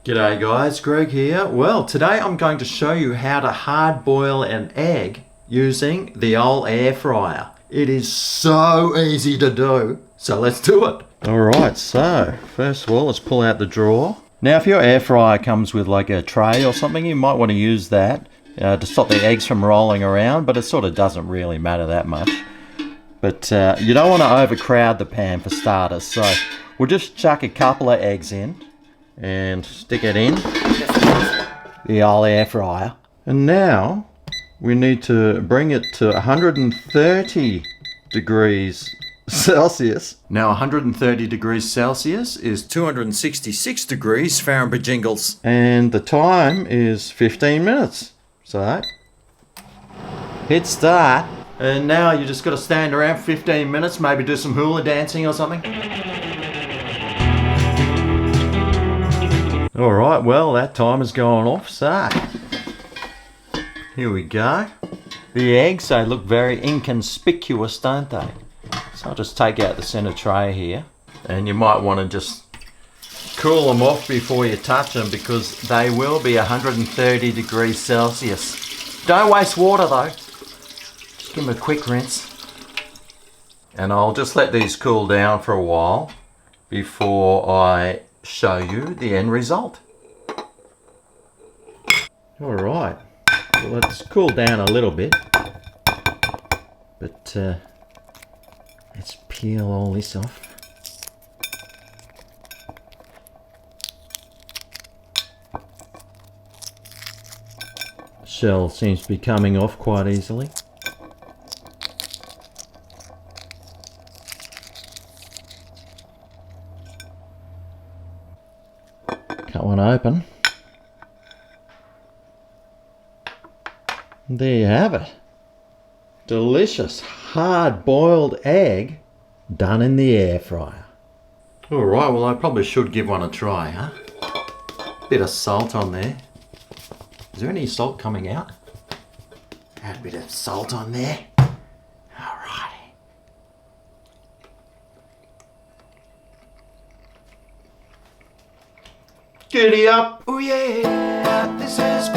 G'day guys, Greg here. Well, today I'm going to show you how to hard boil an egg using the old air fryer. It is so easy to do, so let's do it. Alright, so first of all let's pull out the drawer. Now if your air fryer comes with like a tray or something, you might want to use that to stop the eggs from rolling around, but it sort of doesn't really matter that much. But you don't want to overcrowd the pan for starters, so we'll just chuck a couple of eggs in and stick it in the old air fryer. And now we need to bring it to 130 degrees Celsius. Now 130 degrees Celsius is 266 degrees Fahrenheit. And the time is 15 minutes. So hit start. And now you just got to stand around for 15 minutes, maybe do some hula dancing or something. Alright, well that time has gone off, so here we go. The eggs, they look very inconspicuous, don't they? So I'll just take out the centre tray here, and you might want to just cool them off before you touch them because they will be 130 degrees Celsius. Don't waste water though, just give them a quick rinse. And I'll just let these cool down for a while before I show you the end result. Alright, well, let's cool down a little bit, but let's peel all this off. The shell seems to be coming off quite easily. Cut one open. And there you have it. Delicious hard-boiled egg done in the air fryer. Alright, well I probably should give one a try, huh? Bit of salt on there. Is there any salt coming out? Add a bit of salt on there. Alrighty. Giddy up! Oh yeah, this is